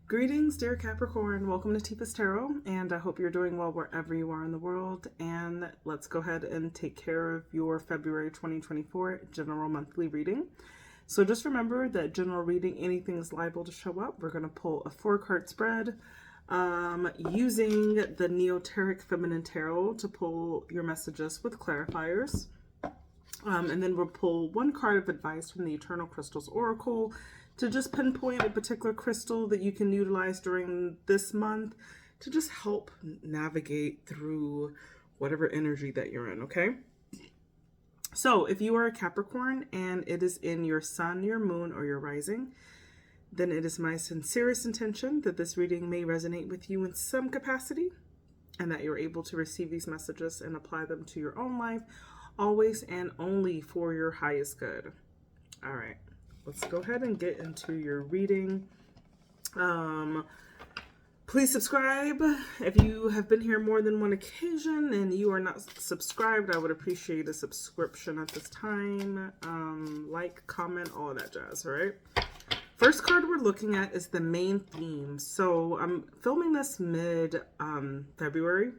Greetings, dear Capricorn. Welcome to Tifa's Tarot, and I hope you're doing well wherever you are in the world. And let's go ahead and take care of your February 2024 general monthly reading. So just remember that general reading, anything is liable to show up. We're going to pull a 4-card spread using the Neoteric Feminine Tarot to pull your messages with clarifiers. And then we'll pull 1 card of advice from the Eternal Crystals Oracle to just pinpoint a particular crystal that you can utilize during this month to just help navigate through whatever energy that you're in, okay? So if you are a Capricorn and it is in your sun, your moon, or your rising, then it is my sincerest intention that this reading may resonate with you in some capacity and that you're able to receive these messages and apply them to your own life, always and only for your highest good. All right. Let's go ahead and get into your reading. Please subscribe if you have been here more than one occasion and you are not subscribed. I would appreciate a subscription at this time. Like, comment, all of that jazz, all right? First card we're looking at is the main theme. So I'm filming this mid-February.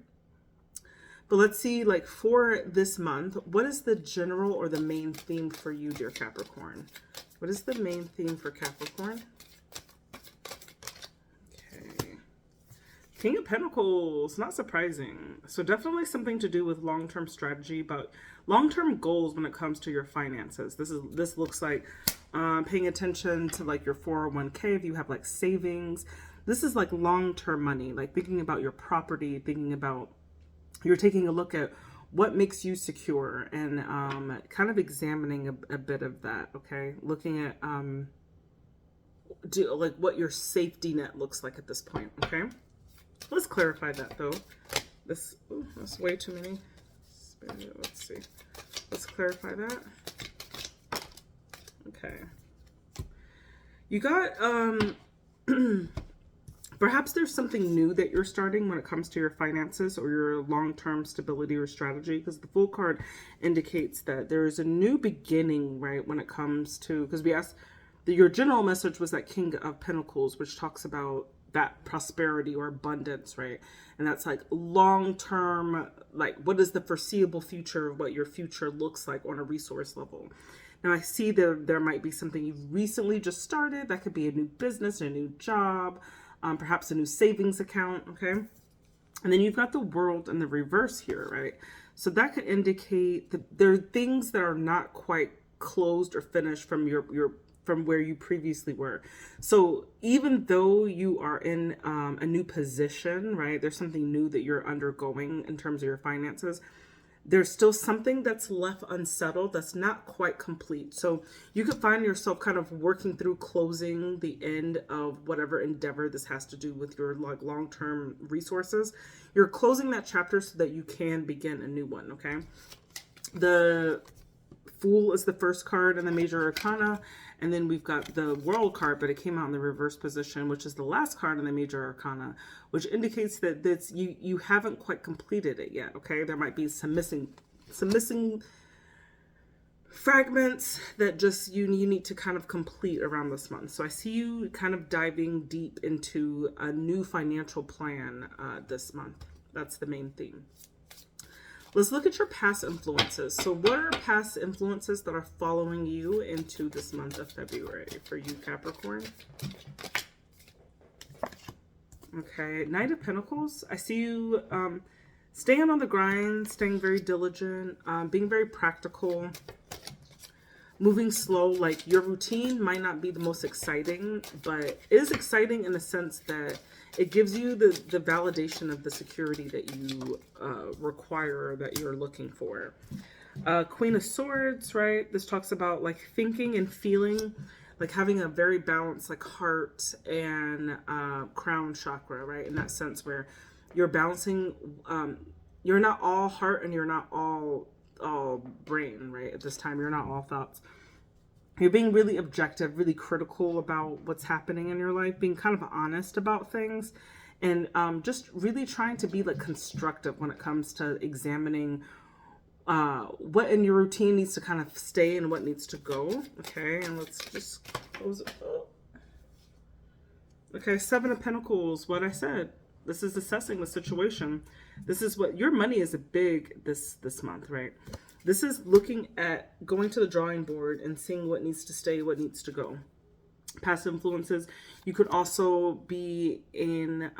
But let's see, like, for this month, what is the general or the main theme for you, dear Capricorn? What is the main theme for Capricorn? Okay. King of Pentacles, not surprising. So definitely something to do with long-term strategy, but long-term goals when it comes to your finances. This looks like paying attention to like your 401k if you have like savings. This is like long-term money, like thinking about your property, thinking about you're taking a look at what makes you secure and kind of examining a bit of that, okay? Looking at like what your safety net looks like at this point, okay? Let's clarify that though. That's way too many. Let's see. Let's clarify that. Okay. You got perhaps there's something new that you're starting when it comes to your finances or your long-term stability or strategy, because the Fool card indicates that there is a new beginning, right, when it comes to, because we asked, your general message was that King of Pentacles, which talks about that prosperity or abundance, right? And that's like long-term, like what is the foreseeable future of what your future looks like on a resource level. Now I see there might be something you've recently just started. That could be a new business, a new job, perhaps a new savings account, okay? And then you've got the World in the reverse here, right? So that could indicate that there are things that are not quite closed or finished from from where you previously were. So even though you are in a new position, right? There's something new that you're undergoing in terms of your finances. There's still something that's left unsettled that's not quite complete. So you could find yourself kind of working through closing the end of whatever endeavor this has to do with your like long-term resources. You're closing that chapter so that you can begin a new one, okay? The Fool is the first card in the Major Arcana, and then we've got the World card, but it came out in the reverse position, which is the last card in the Major Arcana, which indicates that you haven't quite completed it yet, okay? There might be some missing fragments that just you need to kind of complete around this month. So I see you kind of diving deep into a new financial plan this month. That's the main theme. Let's look at your past influences. So what are past influences that are following you into this month of February for you, Capricorn? Okay, Knight of Pentacles. I see you staying on the grind, staying very diligent, being very practical, moving slow. Like your routine might not be the most exciting, but it is exciting in the sense that it gives you the validation of the security that you require, that you're looking for. Queen of Swords, right? This talks about like thinking and feeling, like having a very balanced like heart and crown chakra, right? In that sense where you're balancing, you're not all heart and you're not all brain, right? At this time, you're not all thoughts. You're being really objective, really critical about what's happening in your life, being kind of honest about things, and just really trying to be like constructive when it comes to examining what in your routine needs to kind of stay and what needs to go. Okay, and let's just close it up. Okay, Seven of Pentacles, what I said. This is assessing the situation. This is what your money is a big this month, right? This is looking at going to the drawing board and seeing what needs to stay, what needs to go. Past influences. You could also be in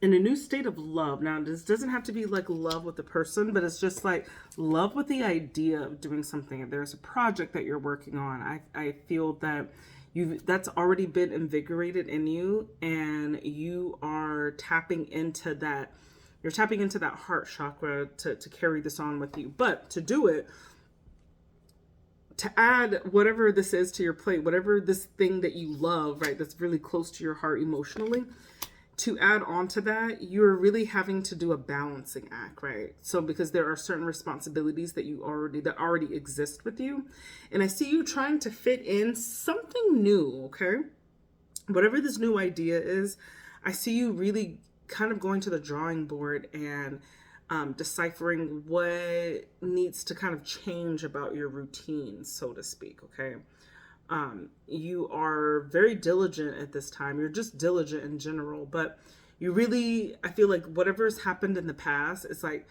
a new state of love. Now, this doesn't have to be like love with the person, but it's just like love with the idea of doing something. If there's a project that you're working on, I feel that that's already been invigorated in you, and you are tapping into that. You're tapping into that heart chakra to carry this on with you. But to do it, to add whatever this is to your plate, whatever this thing that you love, right, that's really close to your heart emotionally, to add on to that, you're really having to do a balancing act, right? So because there are certain responsibilities that already exist with you. And I see you trying to fit in something new, okay? Whatever this new idea is, I see you really kind of going to the drawing board and deciphering what needs to kind of change about your routine, so to speak, okay? You are very diligent at this time. You're just diligent in general, but you really, I feel like whatever's happened in the past, it's like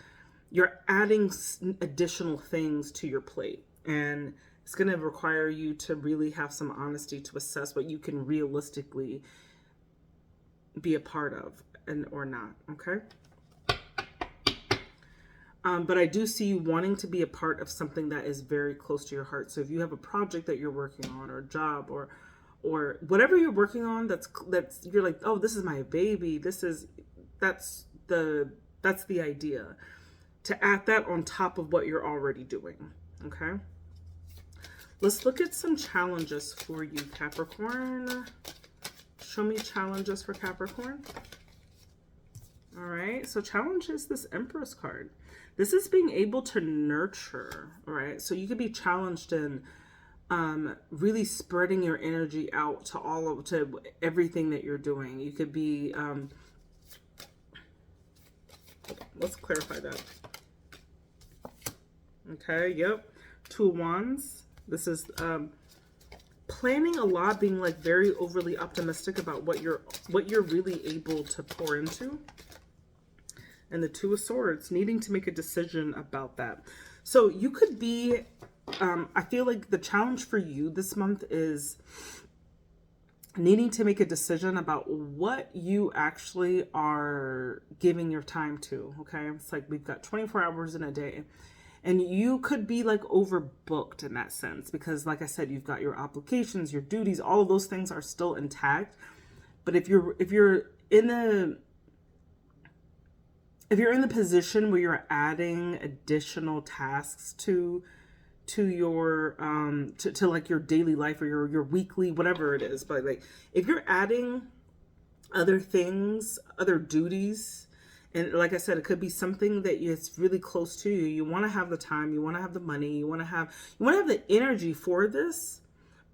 you're adding additional things to your plate, and it's going to require you to really have some honesty to assess what you can realistically be a part of and or not, okay? But I do see you wanting to be a part of something that is very close to your heart. So if you have a project that you're working on, or a job, or whatever you're working on, that's you're like, oh, this is my baby. That's the idea. To add that on top of what you're already doing. Okay. Let's look at some challenges for you, Capricorn. Show me challenges for Capricorn. All right. So challenge is this Empress card. This is being able to nurture, all right? So you could be challenged in really spreading your energy out to everything that you're doing. You could be, let's clarify that. Okay, yep. Two of Wands. This is planning a lot, being like very overly optimistic about what you're really able to pour into. And the Two of Swords, needing to make a decision about that. So you could be, I feel like the challenge for you this month is needing to make a decision about what you actually are giving your time to, okay? It's like we've got 24 hours in a day. And you could be like overbooked in that sense because, like I said, you've got your obligations, your duties, all of those things are still intact. But if you're in the position where you're adding additional tasks to your to like your daily life or your weekly, whatever it is, but like if you're adding other things, other duties, and like I said, it could be something that is really close to you. You want to have the time, you want to have the money, you want to have the energy for this,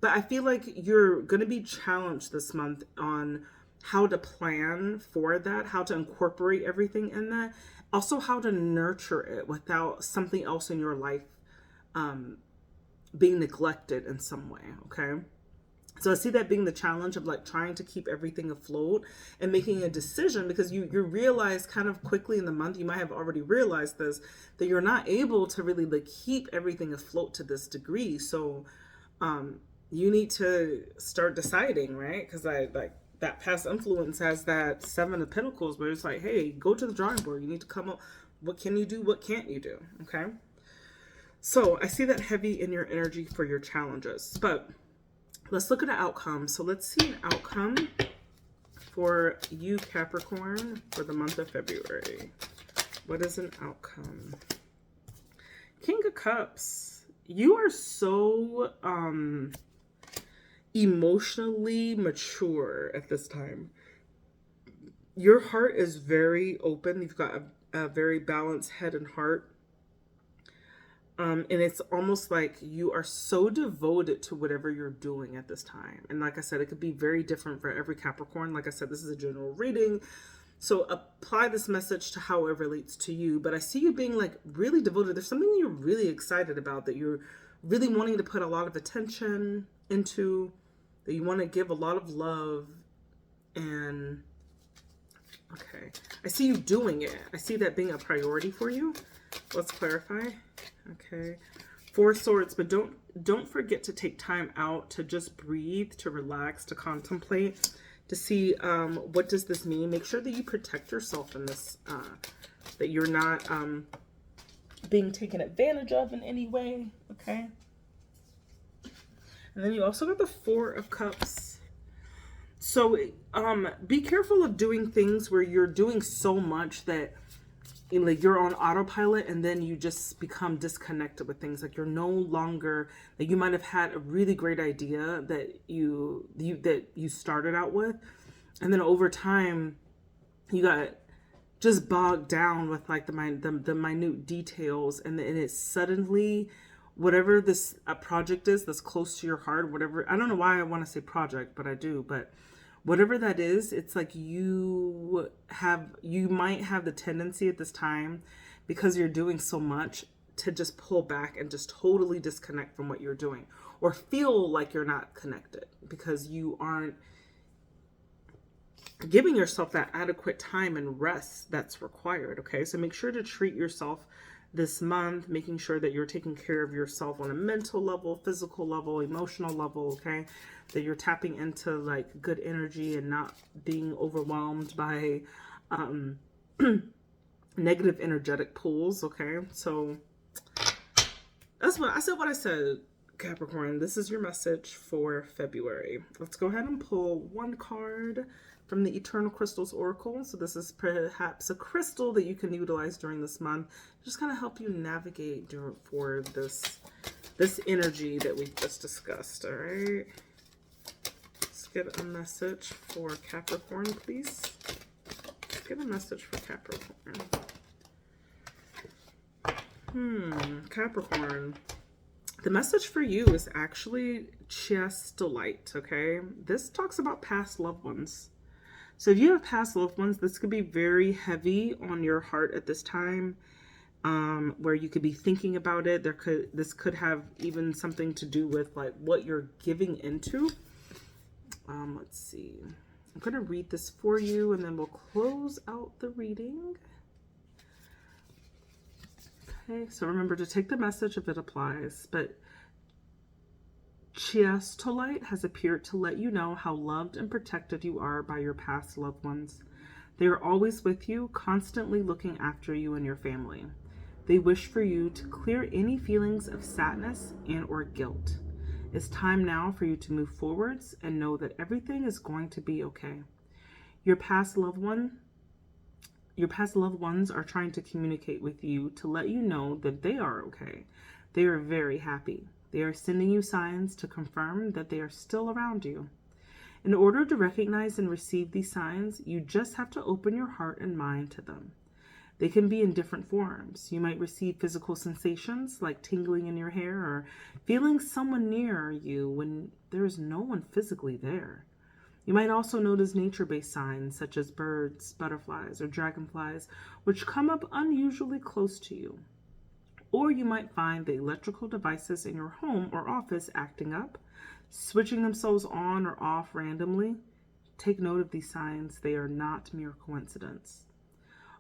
but I feel like you're going to be challenged this month on how to plan for that, how to incorporate everything in that, also how to nurture it without something else in your life being neglected in some way, okay? So I see that being the challenge of like trying to keep everything afloat and making a decision, because you realize kind of quickly in the month, you might have already realized this, that you're not able to really like keep everything afloat to this degree. So you need to start deciding, right? Because that past influence has that Seven of Pentacles where it's like, hey, go to the drawing board. You need to come up. What can you do? What can't you do? Okay. So I see that heavy in your energy for your challenges, but let's look at an outcome. So let's see an outcome for you, Capricorn, for the month of February. What is an outcome? King of Cups. You are so emotionally mature at this time. Your heart is very open. You've got a very balanced head and heart. And it's almost like you are so devoted to whatever you're doing at this time. And like I said, it could be very different for every Capricorn. Like I said, this is a general reading. So apply this message to how it relates to you. But I see you being like really devoted. There's something you're really excited about, that you're really wanting to put a lot of attention into. that you want to give a lot of love. And okay, I see you doing it. I see that being a priority for you. Let's clarify. Okay, 4 Swords, but don't forget to take time out to just breathe, to relax, to contemplate, to see what does this mean. Make sure that you protect yourself in this, that you're not being taken advantage of in any way. Okay. And then you also got the 4 of Cups. So be careful of doing things where you're doing so much that like you're on autopilot, and then you just become disconnected with things. Like you're no longer, like you might have had a really great idea that you started out with, and then over time you got just bogged down with like the minute details, and it's suddenly whatever this project is that's close to your heart, whatever, I don't know why I want to say project, but I do, but whatever that is, it's like you might have the tendency at this time, because you're doing so much, to just pull back and just totally disconnect from what you're doing, or feel like you're not connected because you aren't giving yourself that adequate time and rest that's required. Okay, so make sure to treat yourself this month, making sure that you're taking care of yourself on a mental level, physical level, emotional level. Okay, that you're tapping into like good energy and not being overwhelmed by negative energetic pulls. Okay, so that's what I said, Capricorn. This is your message for February. Let's go ahead and pull one card from the Eternal Crystals Oracle. So this is perhaps a crystal that you can utilize during this month, just kind of help you navigate for this energy that we just discussed. All right, let's get a message for Capricorn, please. Let's get a message for Capricorn. Capricorn. The message for you is actually CHIASTOLITE. Okay, this talks about past loved ones. So if you have past loved ones, this could be very heavy on your heart at this time, where you could be thinking about it. This could have even something to do with like what you're giving into. Let's see. I'm going to read this for you, and then we'll close out the reading. Okay, so remember to take the message if it applies, but CHIASTOLITE has appeared to let you know how loved and protected you are by your past loved ones. They are always with you, constantly looking after you and your family. They wish for you to clear any feelings of sadness and or guilt. It's time now for you to move forwards and know that everything is going to be okay. Your past loved ones are trying to communicate with you to let you know that they are okay. They are very happy. They are sending you signs to confirm that they are still around you. In order to recognize and receive these signs, you just have to open your heart and mind to them. They can be in different forms. You might receive physical sensations like tingling in your hair or feeling someone near you when there is no one physically there. You might also notice nature-based signs such as birds, butterflies, or dragonflies, which come up unusually close to you. Or you might find the electrical devices in your home or office acting up, switching themselves on or off randomly. Take note of these signs. They are not mere coincidence.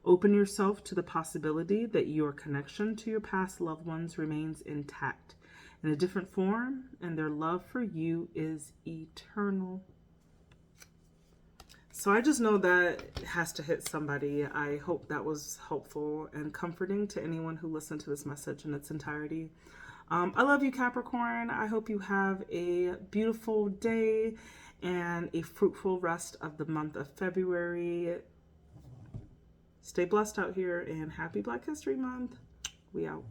Open yourself to the possibility that your connection to your past loved ones remains intact in a different form, and their love for you is eternal. So I just know that has to hit somebody. I hope that was helpful and comforting to anyone who listened to this message in its entirety. I love you, Capricorn. I hope you have a beautiful day and a fruitful rest of the month of February. Stay blessed out here, and happy Black History Month. We out.